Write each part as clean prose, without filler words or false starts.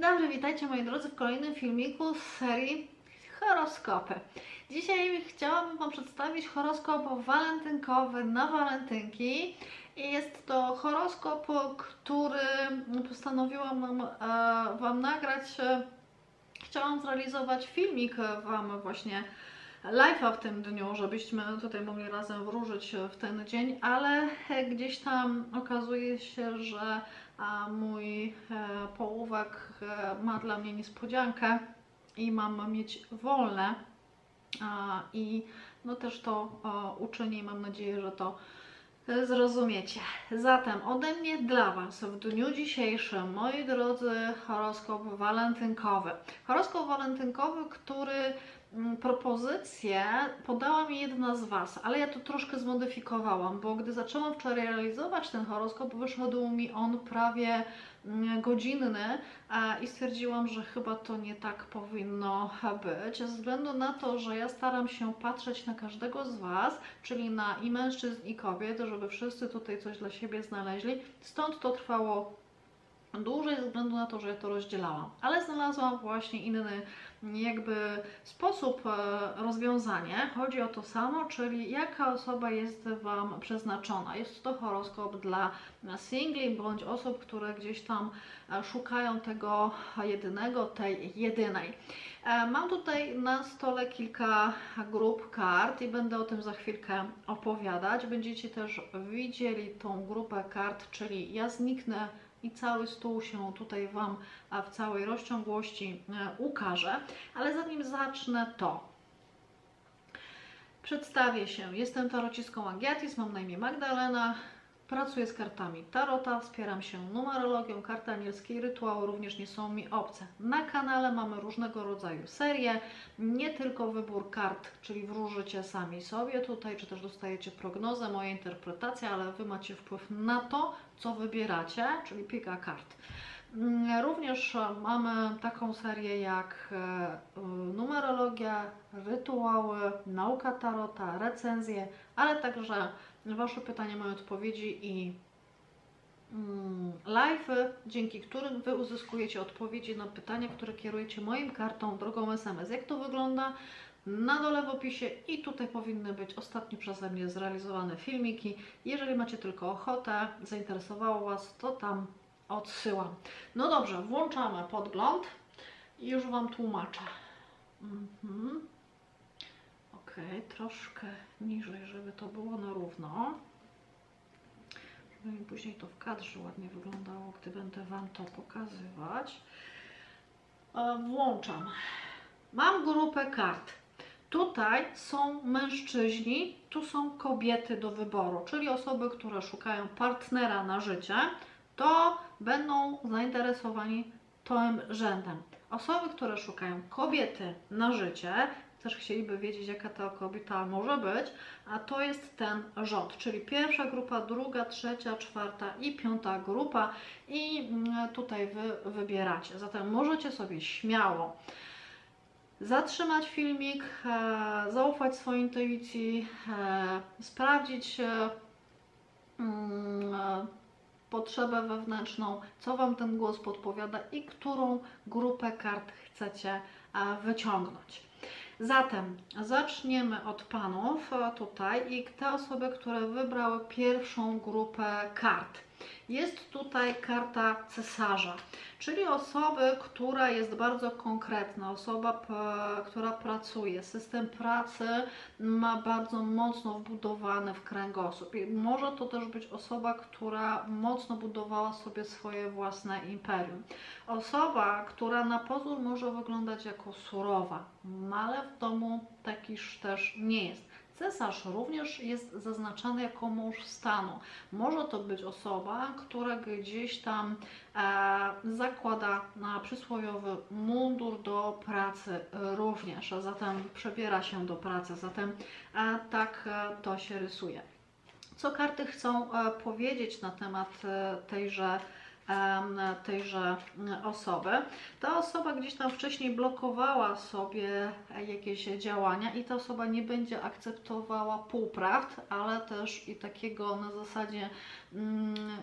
Dzień dobry, witajcie moi drodzy w kolejnym filmiku z serii horoskopy. Dzisiaj chciałabym Wam przedstawić horoskop walentynkowy na walentynki. I jest to horoskop, który postanowiłam Wam nagrać. Chciałam zrealizować filmik Wam właśnie live'a w tym dniu, żebyśmy tutaj mogli razem wróżyć w ten dzień, ale gdzieś tam okazuje się, że mój połówek ma dla mnie niespodziankę i mam mieć wolne i no też to uczynię i mam nadzieję, że to zrozumiecie. Zatem ode mnie dla Was w dniu dzisiejszym, moi drodzy, horoskop walentynkowy. Horoskop walentynkowy, który propozycję podała mi jedna z Was, ale ja to troszkę zmodyfikowałam, bo gdy zaczęłam wczoraj realizować ten horoskop, wyszedł mi on prawie godzinny i stwierdziłam, że chyba to nie tak powinno być, ze względu na to, że ja staram się patrzeć na każdego z Was, czyli na i mężczyzn, i kobiet, żeby wszyscy tutaj coś dla siebie znaleźli. Stąd to trwało dłużej ze względu na to, że ja to rozdzielałam, ale znalazłam właśnie inny jakby sposób rozwiązanie. Chodzi o to samo, czyli jaka osoba jest Wam przeznaczona. Jest to horoskop dla singli bądź osób, które gdzieś tam szukają tego jedynego, tej jedynej. Mam tutaj na stole kilka grup kart i będę o tym za chwilkę opowiadać. Będziecie też widzieli tą grupę kart, czyli ja zniknę i cały stół się tutaj Wam w całej rozciągłości ukaże. Ale zanim zacznę, to przedstawię się. Jestem tarocistką Agiatis, mam na imię Magdalena. Pracuję z kartami tarota, wspieram się numerologią, karty anielskie i rytuały również nie są mi obce. Na kanale mamy różnego rodzaju serie, nie tylko wybór kart, czyli wróżycie sami sobie tutaj, czy też dostajecie prognozę, moja interpretacja, ale Wy macie wpływ na to, co wybieracie, czyli pika kart. Również mamy taką serię jak numerologia, rytuały, nauka tarota, recenzje, ale także Wasze pytania, moje odpowiedzi i live'y, dzięki którym Wy uzyskujecie odpowiedzi na pytania, które kierujecie moim kartom drogą SMS. Jak to wygląda? Na dole w opisie i tutaj powinny być ostatnio przeze mnie zrealizowane filmiki. Jeżeli macie tylko ochotę, zainteresowało Was, to tam odsyłam. No dobrze, włączamy podgląd i już Wam tłumaczę. Ok, troszkę niżej, żeby to było na równo. Żeby mi później to w kadrze ładnie wyglądało, gdy będę Wam to pokazywać. Włączam. Mam grupę kart. Tutaj są mężczyźni, tu są kobiety do wyboru, czyli osoby, które szukają partnera na życie, to będą zainteresowani tym rzędem. Osoby, które szukają kobiety na życie, też chcieliby wiedzieć, jaka ta kobieta może być, a to jest ten rząd, czyli pierwsza grupa, druga, trzecia, czwarta i piąta grupa i tutaj Wy wybieracie. Zatem możecie sobie śmiało zatrzymać filmik, zaufać swojej intuicji, sprawdzić potrzebę wewnętrzną, co Wam ten głos podpowiada i którą grupę kart chcecie wyciągnąć. Zatem zaczniemy od panów tutaj i te osoby, które wybrały pierwszą grupę kart. Jest tutaj karta cesarza, czyli osoby, która jest bardzo konkretna, osoba, która pracuje. System pracy ma bardzo mocno wbudowany w kręgosłup. I może to też być osoba, która mocno budowała sobie swoje własne imperium. Osoba, która na pozór może wyglądać jako surowa, ale w domu takiż też nie jest. Cesarz również jest zaznaczany jako mąż stanu. Może to być osoba, która gdzieś tam zakłada na przysłowiowy mundur do pracy również, a zatem przebiera się do pracy, zatem tak to się rysuje. Co karty chcą powiedzieć na temat tejże tejże osoby. Ta osoba gdzieś tam wcześniej blokowała sobie jakieś działania i ta osoba nie będzie akceptowała półprawd, ale też i takiego na zasadzie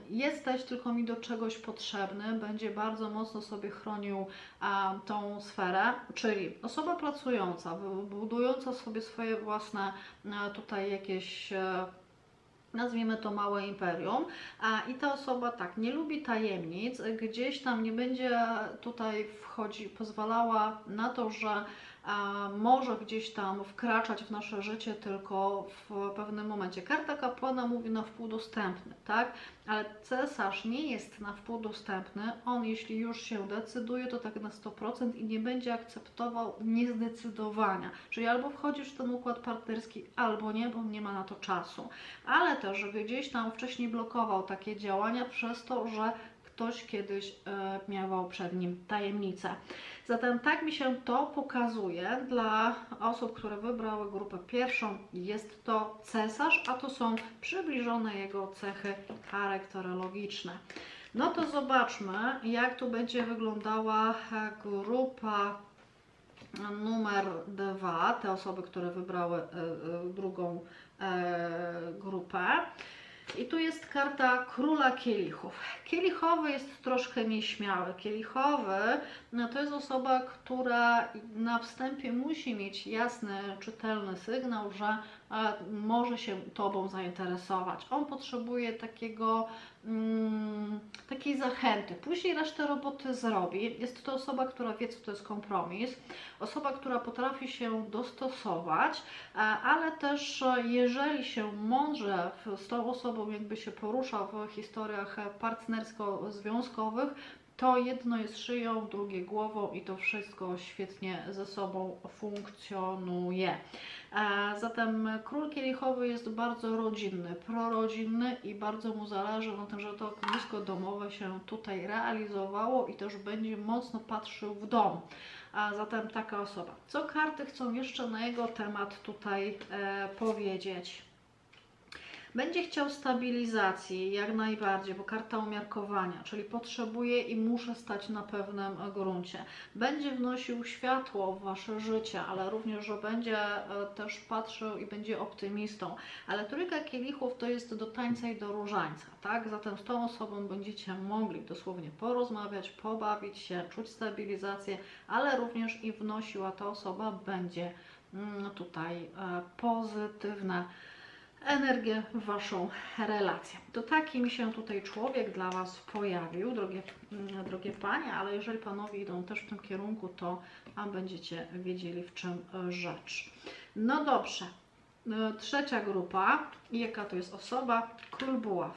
jesteś tylko mi do czegoś potrzebny, będzie bardzo mocno sobie chronił tą sferę, czyli osoba pracująca, budująca sobie swoje własne tutaj jakieś nazwijmy to małe imperium, i ta osoba tak, nie lubi tajemnic, gdzieś tam nie będzie tutaj pozwalała na to, że może gdzieś tam wkraczać w nasze życie tylko w pewnym momencie. Karta kapłana mówi na wpół dostępny, tak? Ale cesarz nie jest na wpół dostępny. On jeśli już się decyduje, to tak na 100% i nie będzie akceptował niezdecydowania. Czyli albo wchodzisz w ten układ partnerski, albo nie, bo nie ma na to czasu. Ale też, żeby gdzieś tam wcześniej blokował takie działania przez to, że ktoś kiedyś miewał przed nim tajemnicę. Zatem tak mi się to pokazuje dla osób, które wybrały grupę pierwszą. Jest to cesarz, a to są przybliżone jego cechy charakterologiczne. No to zobaczmy, jak tu będzie wyglądała grupa numer 2, te osoby, które wybrały drugą grupę. I tu jest karta Króla Kielichów. Kielichowy jest troszkę nieśmiały. Kielichowy to jest osoba, która na wstępie musi mieć jasny, czytelny sygnał, że może się Tobą zainteresować. On potrzebuje takiej zachęty. Później resztę roboty zrobi. Jest to osoba, która wie, co to jest kompromis. Osoba, która potrafi się dostosować, ale też jeżeli się mądrze z tą osobą jakby się porusza w historiach partnersko-związkowych, to jedno jest szyją, drugie głową i to wszystko świetnie ze sobą funkcjonuje. Zatem Król Kielichowy jest bardzo rodzinny, prorodzinny i bardzo mu zależy na tym, żeby to ognisko domowe się tutaj realizowało i też będzie mocno patrzył w dom. A zatem taka osoba. Co karty chcą jeszcze na jego temat tutaj powiedzieć? Będzie chciał stabilizacji, jak najbardziej, bo karta umiarkowania, czyli potrzebuję i muszę stać na pewnym gruncie. Będzie wnosił światło w Wasze życie, ale również, że będzie też patrzył i będzie optymistą. Ale trójka kielichów to jest do tańca i do różańca, tak? Zatem z tą osobą będziecie mogli dosłownie porozmawiać, pobawić się, czuć stabilizację, ale również i wnosiła ta osoba będzie tutaj pozytywna energię w Waszą relację. To taki mi się tutaj człowiek dla Was pojawił, drogie Panie, ale jeżeli Panowie idą też w tym kierunku, to będziecie wiedzieli, w czym rzecz. No dobrze, trzecia grupa. I jaka to jest osoba? Król Buław.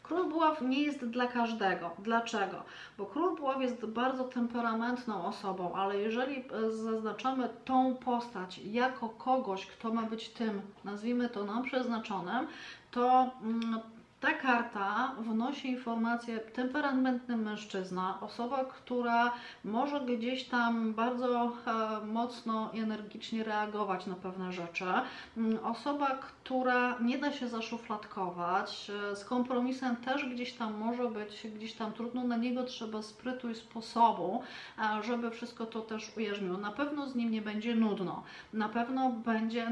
Król Buław nie jest dla każdego. Dlaczego? Bo Król Buław jest bardzo temperamentną osobą, ale jeżeli zaznaczamy tą postać jako kogoś, kto ma być tym, nazwijmy to nam przeznaczonym, to ta karta wnosi informację temperamentny mężczyzna, osoba, która może gdzieś tam bardzo mocno i energicznie reagować na pewne rzeczy, osoba, która nie da się zaszufladkować, z kompromisem też gdzieś tam może być, gdzieś tam trudno, na niego trzeba sprytu i sposobu, żeby wszystko to też ujarzmiło. Na pewno z nim nie będzie nudno, na pewno będzie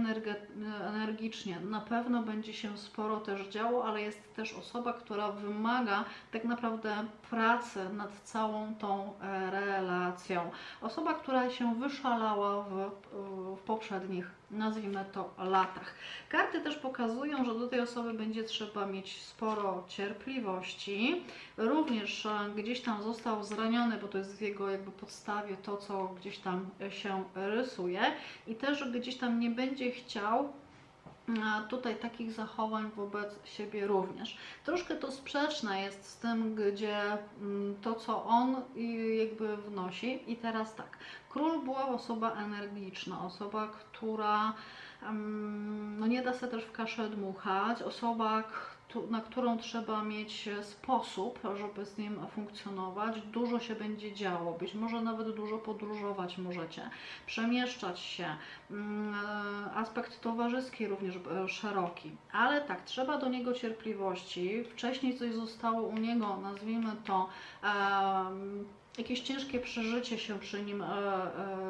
energicznie, na pewno będzie się sporo też działo, ale jest też osoba, która wymaga tak naprawdę pracy nad całą tą relacją. Osoba, która się wyszalała w poprzednich, nazwijmy to, latach. Karty też pokazują, że do tej osoby będzie trzeba mieć sporo cierpliwości. Również gdzieś tam został zraniony, bo to jest w jego jakby podstawie to, co gdzieś tam się rysuje. I też gdzieś tam nie będzie chciał tutaj takich zachowań wobec siebie również. Troszkę to sprzeczne jest z tym, gdzie to, co on jakby wnosi. I teraz tak, Król była osoba energiczna, osoba, która no nie da się też w kaszę dmuchać, osoba, na którą trzeba mieć sposób, żeby z nim funkcjonować. Dużo się będzie działo, być może nawet dużo podróżować możecie, przemieszczać się. Aspekt towarzyski również szeroki, ale tak, trzeba do niego cierpliwości. Wcześniej coś zostało u niego, nazwijmy to, jakieś ciężkie przeżycie się przy nim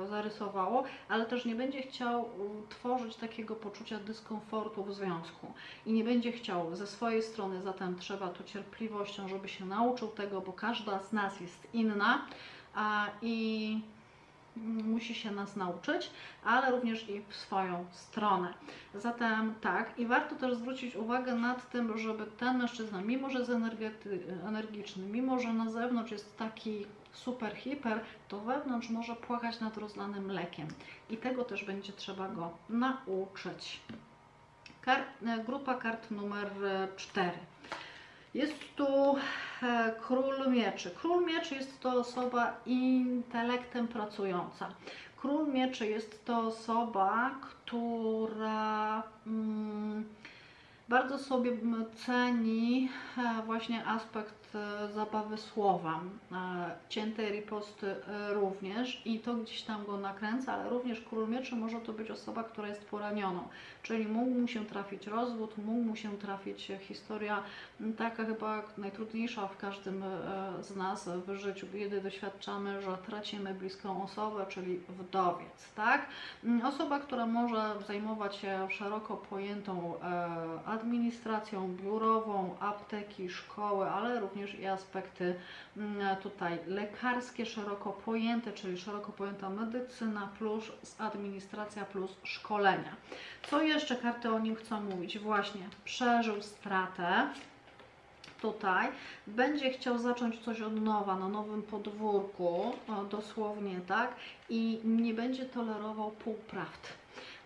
zarysowało, ale też nie będzie chciał tworzyć takiego poczucia dyskomfortu w związku i nie będzie chciał ze swojej strony, zatem trzeba tu cierpliwością, żeby się nauczył tego, bo każda z nas jest inna i musi się nas nauczyć, ale również i w swoją stronę. Zatem tak, i warto też zwrócić uwagę nad tym, żeby ten mężczyzna, mimo że jest energiczny, mimo że na zewnątrz jest taki super, hiper, to wewnątrz może płakać nad rozlanym mlekiem i tego też będzie trzeba go nauczyć. Grupa kart numer 4. Jest tu Król Mieczy. Król Mieczy jest to osoba intelektem pracująca. Król Mieczy jest to osoba, która bardzo sobie ceni właśnie aspekt zabawy słowa, ciętej riposty również i to gdzieś tam go nakręca, ale również Król Mieczy może to być osoba, która jest poranioną, czyli mógł mu się trafić rozwód, mógł mu się trafić historia taka chyba najtrudniejsza w każdym z nas w życiu, kiedy doświadczamy, że tracimy bliską osobę, czyli wdowiec, tak? Osoba, która może zajmować się szeroko pojętą administracją biurową, apteki, szkoły, ale również i aspekty tutaj lekarskie, szeroko pojęte, czyli szeroko pojęta medycyna plus administracja plus szkolenia. Co jeszcze karty o nim chcą mówić? Właśnie przeżył stratę. Tutaj będzie chciał zacząć coś od nowa, na nowym podwórku, dosłownie tak, i nie będzie tolerował półprawd.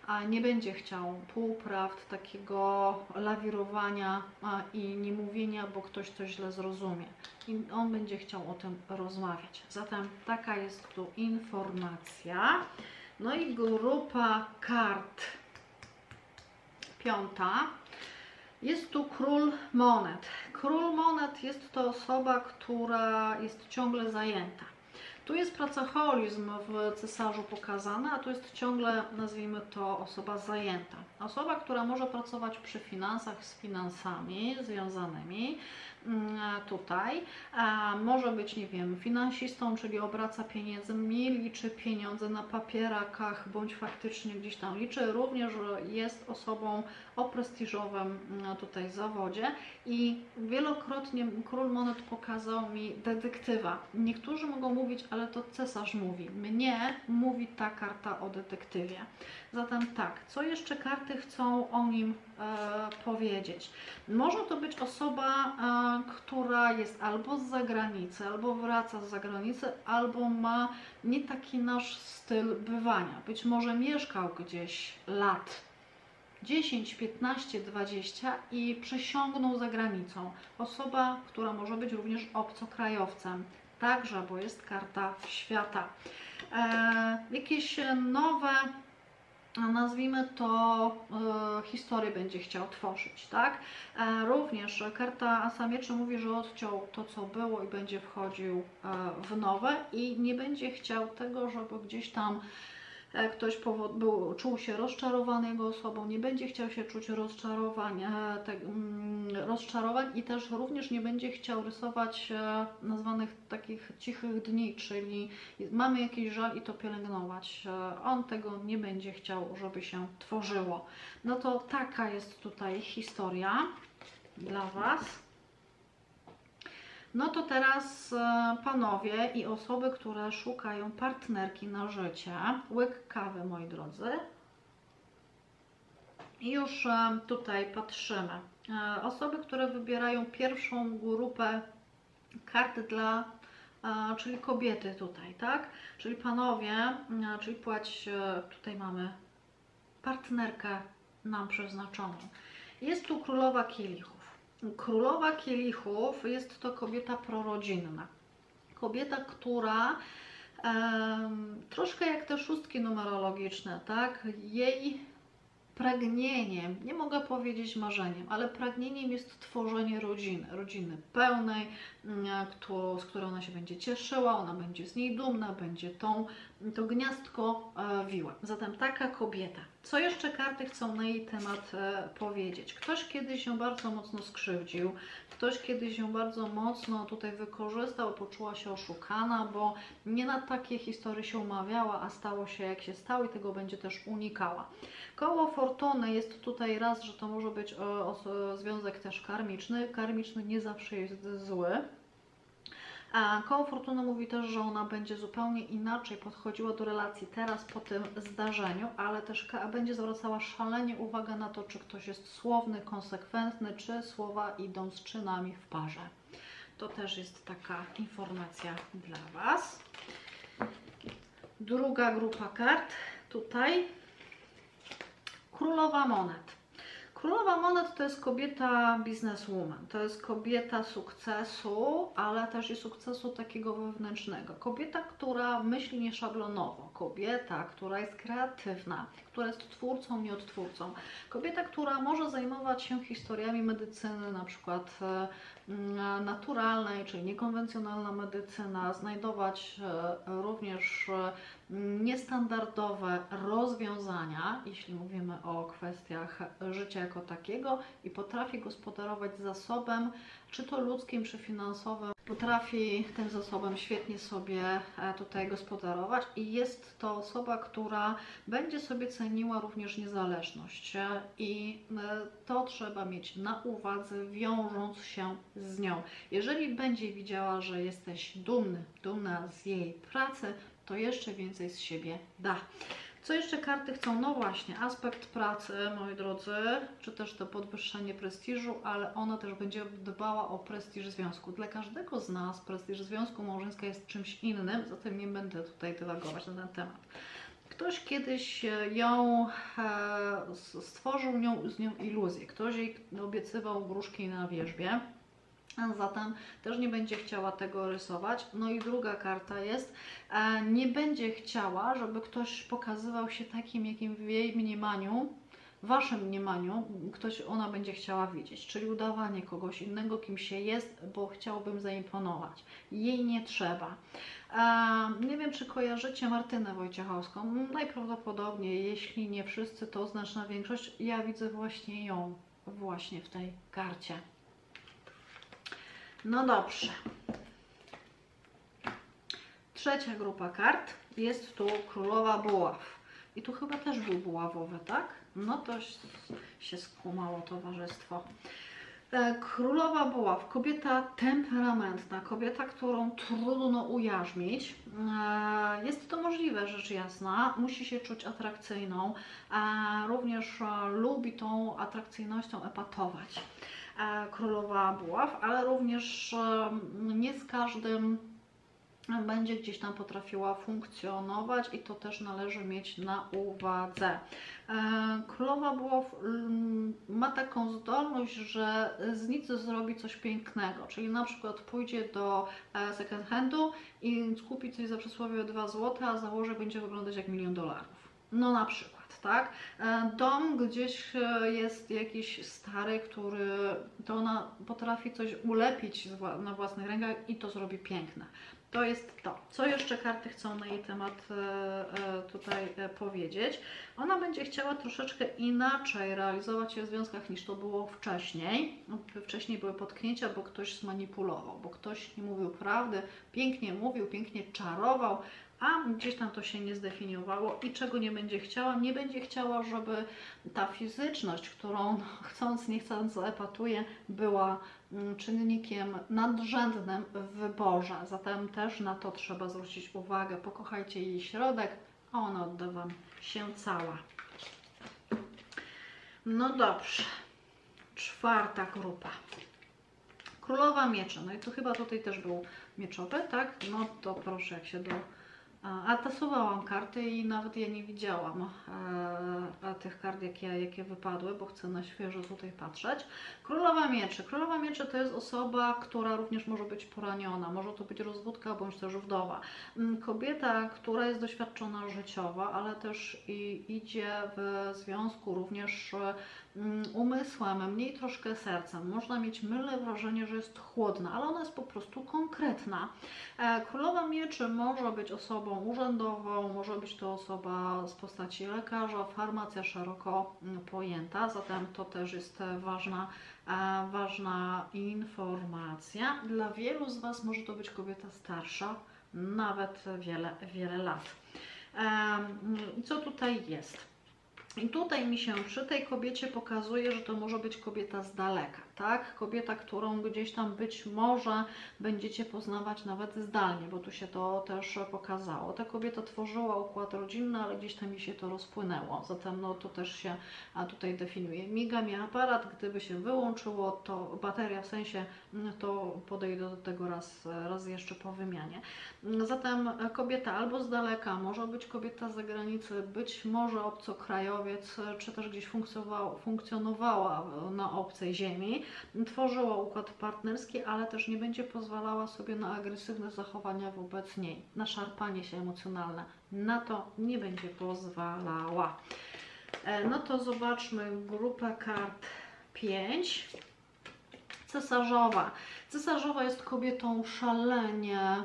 A nie będzie chciał półprawd, takiego lawirowania i nie mówienia, bo ktoś coś źle zrozumie. I on będzie chciał o tym rozmawiać. Zatem taka jest tu informacja. No i grupa kart 5. Jest tu Król Monet. Król Monet jest to osoba, która jest ciągle zajęta. Tu jest pracoholizm w cesarzu pokazany, a tu jest ciągle, nazwijmy to, osoba zajęta. Osoba, która może pracować przy finansach, z finansami związanymi tutaj. Może być, nie wiem, finansistą, czyli obraca pieniędzmi, liczy pieniądze na papierakach, bądź faktycznie gdzieś tam liczy. Również jest osobą o prestiżowym tutaj zawodzie i wielokrotnie Król Monet pokazał mi detektywa. Niektórzy mogą mówić, ale to cesarz mówi. Mnie mówi ta karta o detektywie. Zatem tak, co jeszcze karty chcą o nim powiedzieć? Może to być osoba, która jest albo z zagranicy, albo wraca z zagranicy, albo ma nie taki nasz styl bywania. Być może mieszkał gdzieś lat 10, 15, 20 i przesiągnął za granicą. Osoba, która może być również obcokrajowcem. Także, bo jest karta świata. Jakieś nowe, nazwijmy to, historię będzie chciał tworzyć, tak? Również karta Asa Mieczy mówi, że odciął to, co było i będzie wchodził w nowe i nie będzie chciał tego, żeby gdzieś tam ktoś czuł się rozczarowany jego osobą, nie będzie chciał się czuć rozczarowań i też również nie będzie chciał rysować nazwanych takich cichych dni, czyli mamy jakiś żal i to pielęgnować. On tego nie będzie chciał, żeby się tworzyło. No to taka jest tutaj historia dla Was. No to teraz panowie i osoby, które szukają partnerki na życie. Łyk kawy, moi drodzy. I już tutaj patrzymy. Osoby, które wybierają pierwszą grupę kart dla, czyli kobiety tutaj, tak? Czyli panowie, czyli płeć, tutaj mamy partnerkę nam przeznaczoną. Jest tu Królowa Kielichów. Królowa Kielichów jest to kobieta prorodzinna. Kobieta, która troszkę jak te szóstki numerologiczne, tak? Jej pragnieniem, nie mogę powiedzieć marzeniem, ale pragnieniem jest tworzenie rodziny pełnej, z której ona się będzie cieszyła, ona będzie z niej dumna, będzie to gniazdko wiła. Zatem taka kobieta. Co jeszcze karty chcą na jej temat powiedzieć? Ktoś kiedyś ją bardzo mocno skrzywdził, ktoś kiedyś ją bardzo mocno tutaj wykorzystał, poczuła się oszukana, bo nie na takie historie się umawiała, a stało się jak się stało i tego będzie też unikała. Koło fortuny jest tutaj raz, że to może być związek też karmiczny. Karmiczny nie zawsze jest zły. A koło fortuny mówi też, że ona będzie zupełnie inaczej podchodziła do relacji teraz po tym zdarzeniu, ale też będzie zwracała szalenie uwagę na to, czy ktoś jest słowny, konsekwentny, czy słowa idą z czynami w parze. To też jest taka informacja dla Was. Druga grupa kart tutaj. Królowa monet. Królowa monet to jest kobieta bizneswoman, to jest kobieta sukcesu, ale też i sukcesu takiego wewnętrznego. Kobieta, która myśli nieszablonowo, kobieta, która jest kreatywna, która jest twórcą, nie odtwórcą. Kobieta, która może zajmować się historiami medycyny, na przykład naturalnej, czyli niekonwencjonalna medycyna, znajdować również niestandardowe rozwiązania, jeśli mówimy o kwestiach życia jako takiego, i potrafi gospodarować zasobem, czy to ludzkim, czy finansowym. Potrafi tym zasobem świetnie sobie tutaj gospodarować i jest to osoba, która będzie sobie ceniła również niezależność i to trzeba mieć na uwadze, wiążąc się z nią. Jeżeli będzie widziała, że jesteś dumna z jej pracy, to jeszcze więcej z siebie da. Co jeszcze karty chcą? No właśnie, aspekt pracy, moi drodzy, czy też to podwyższenie prestiżu, ale ona też będzie dbała o prestiż związku. Dla każdego z nas prestiż związku małżeńskiego jest czymś innym, zatem nie będę tutaj dywagować na ten temat. Ktoś kiedyś stworzył z nią iluzję, ktoś jej obiecywał gruszki na wierzbie. Zatem też nie będzie chciała tego rysować. No i druga karta jest, nie będzie chciała, żeby ktoś pokazywał się takim, jakim w jej mniemaniu, w waszym mniemaniu, ona będzie chciała widzieć, czyli udawanie kogoś innego, kim się jest, bo chciałbym zaimponować. Jej nie trzeba. Nie wiem, czy kojarzycie Martynę Wojciechowską. Najprawdopodobniej, jeśli nie wszyscy, to znaczna większość. Ja widzę właśnie ją właśnie w tej karcie. No dobrze. Trzecia grupa kart. Jest tu Królowa Buław. I tu chyba też był buławowy, tak? No to się skumało towarzystwo. Królowa Buław, kobieta temperamentna, kobieta, którą trudno ujarzmić. Jest to możliwe, rzecz jasna, musi się czuć atrakcyjną, również lubi tą atrakcyjnością epatować. Królowa Buław, ale również nie z każdym będzie gdzieś tam potrafiła funkcjonować i to też należy mieć na uwadze. Królowa Buław ma taką zdolność, że z nic zrobi coś pięknego, czyli na przykład pójdzie do second handu i kupi coś za przysłowie 2 zł, a założy, będzie wyglądać jak $1 000 000. No na przykład. Tak? Dom gdzieś jest jakiś stary, to ona potrafi coś ulepić na własnych rękach i to zrobi piękne. To jest to. Co jeszcze karty chcą na jej temat tutaj powiedzieć? Ona będzie chciała troszeczkę inaczej realizować się w związkach niż to było wcześniej. Wcześniej były potknięcia, bo ktoś zmanipulował, bo ktoś nie mówił prawdy, pięknie mówił, pięknie czarował, a gdzieś tam to się nie zdefiniowało i czego nie będzie chciała? Nie będzie chciała, żeby ta fizyczność, którą chcąc, nie chcąc epatuje, była czynnikiem nadrzędnym w wyborze. Zatem też na to trzeba zwrócić uwagę. Pokochajcie jej środek, a ona odda Wam się cała. No dobrze. Czwarta grupa. Królowa Mieczy. No i to chyba tutaj też był mieczowy, tak? No to proszę, jak się do... A tasowałam karty i nawet ja nie widziałam tych kart, jakie wypadły, bo chcę na świeżo tutaj patrzeć. Królowa Mieczy. Królowa Mieczy to jest osoba, która również może być poraniona, może to być rozwódka bądź też wdowa. Kobieta, która jest doświadczona życiowo, ale też idzie w związku również umysłem, mniej troszkę sercem. Można mieć mylne wrażenie, że jest chłodna, ale ona jest po prostu konkretna. Królowa Mieczy może być osobą urzędową, może być to osoba z postaci lekarza, farmacja szeroko pojęta, zatem to też jest ważna informacja. Dla wielu z Was może to być kobieta starsza, nawet wiele lat. I co tutaj jest? I tutaj mi się przy tej kobiecie pokazuje, że to może być kobieta z daleka, tak? Kobieta, którą gdzieś tam być może będziecie poznawać nawet zdalnie, bo tu się to też pokazało. Ta kobieta tworzyła układ rodzinny, ale gdzieś tam mi się to rozpłynęło, zatem no to też się tutaj definiuje. Miga mi aparat, gdyby się wyłączyło, to bateria w sensie, to podejdę do tego raz jeszcze po wymianie. Zatem kobieta albo z daleka, może być kobieta z zagranicy, być może obcokrajowiec, czy też gdzieś funkcjonowała na obcej ziemi, tworzyła układ partnerski, ale też nie będzie pozwalała sobie na agresywne zachowania wobec niej, na szarpanie się emocjonalne. Na to nie będzie pozwalała. No to zobaczmy grupę kart 5. Cesarzowa. Cesarzowa jest kobietą szalenie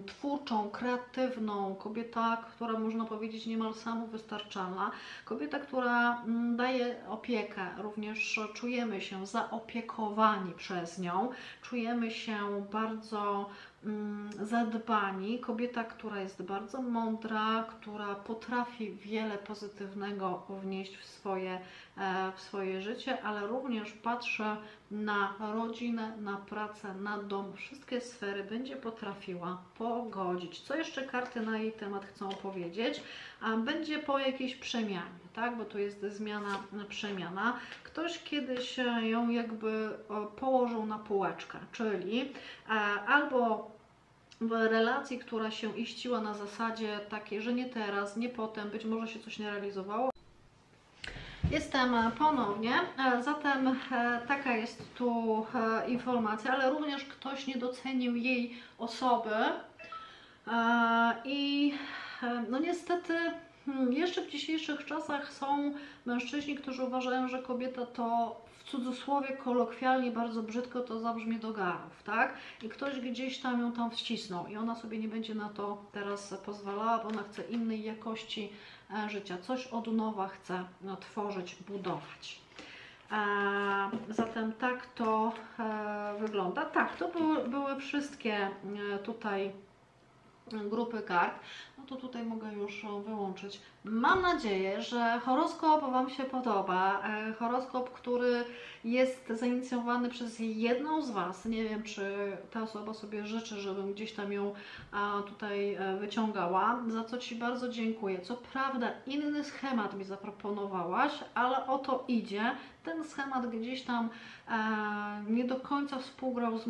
twórczą, kreatywną, kobieta, która można powiedzieć niemal samowystarczalna, kobieta, która daje opiekę, również czujemy się zaopiekowani przez nią, czujemy się bardzo zadbani, kobieta, która jest bardzo mądra, która potrafi wiele pozytywnego wnieść w swoje życie, ale również patrzy na rodzinę, na pracę, na dom, wszystkie sfery będzie potrafiła pogodzić. Co jeszcze karty na jej temat chcą powiedzieć? Będzie po jakiejś przemianie, tak? Bo tu jest zmiana, przemiana. Ktoś kiedyś ją jakby położył na półeczkę, czyli albo w relacji, która się iściła na zasadzie takiej, że nie teraz, nie potem, być może się coś nie realizowało. Jestem ponownie, zatem taka jest tu informacja, ale również ktoś nie docenił jej osoby i no niestety jeszcze w dzisiejszych czasach są mężczyźni, którzy uważają, że kobieta to w cudzysłowie kolokwialnie bardzo brzydko to zabrzmi do garów, tak? I ktoś gdzieś tam ją tam wcisnął i ona sobie nie będzie na to teraz pozwalała, bo ona chce innej jakości życia, coś od nowa chce tworzyć, budować. Zatem tak to wygląda. Tak, to były wszystkie tutaj grupy kart. No to tutaj mogę już wyłączyć. Mam nadzieję, że horoskop Wam się podoba. Horoskop, który jest zainicjowany przez jedną z Was. Nie wiem, czy ta osoba sobie życzy, żebym gdzieś tam ją tutaj wyciągała. Za co Ci bardzo dziękuję. Co prawda inny schemat mi zaproponowałaś, ale o to idzie. Ten schemat gdzieś tam nie do końca współgrał z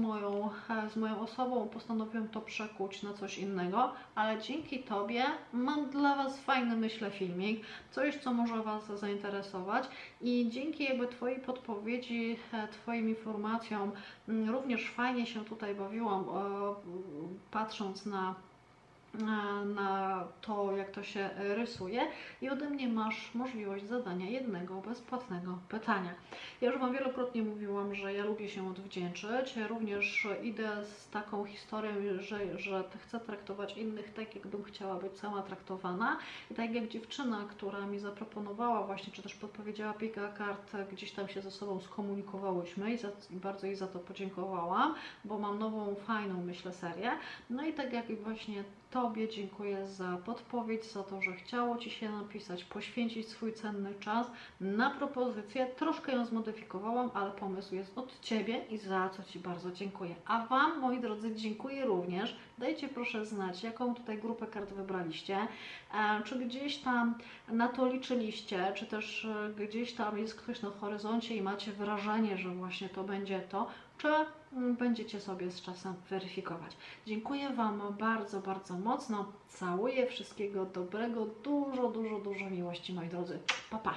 moją osobą. Postanowiłem to przekuć na coś innego, ale dzięki Tobie mam dla Was fajny, myślę, filmik, coś, co może Was zainteresować i dzięki jakby Twojej podpowiedzi, Twoim informacjom również fajnie się tutaj bawiłam, patrząc na to, jak to się rysuje i ode mnie masz możliwość zadania jednego bezpłatnego pytania. Ja już Wam wielokrotnie mówiłam, że ja lubię się odwdzięczyć. Ja również idę z taką historią, że chcę traktować innych tak, jakbym chciała być sama traktowana. I tak jak dziewczyna, która mi zaproponowała właśnie, czy też podpowiedziała kilka kart, gdzieś tam się ze sobą skomunikowałyśmy i bardzo jej za to podziękowałam, bo mam nową, fajną, myślę, serię. No i tak jak właśnie Tobie dziękuję za podpowiedź, za to, że chciało Ci się napisać, poświęcić swój cenny czas na propozycję. Troszkę ją zmodyfikowałam, ale pomysł jest od Ciebie i za co Ci bardzo dziękuję. A Wam, moi drodzy, dziękuję również. Dajcie proszę znać, jaką tutaj grupę kart wybraliście. Czy gdzieś tam na to liczyliście, czy też gdzieś tam jest ktoś na horyzoncie i macie wrażenie, że właśnie to będzie to. czy będziecie sobie z czasem weryfikować. Dziękuję Wam bardzo, bardzo mocno. Całuję, wszystkiego dobrego, dużo miłości, moi drodzy. Pa, pa!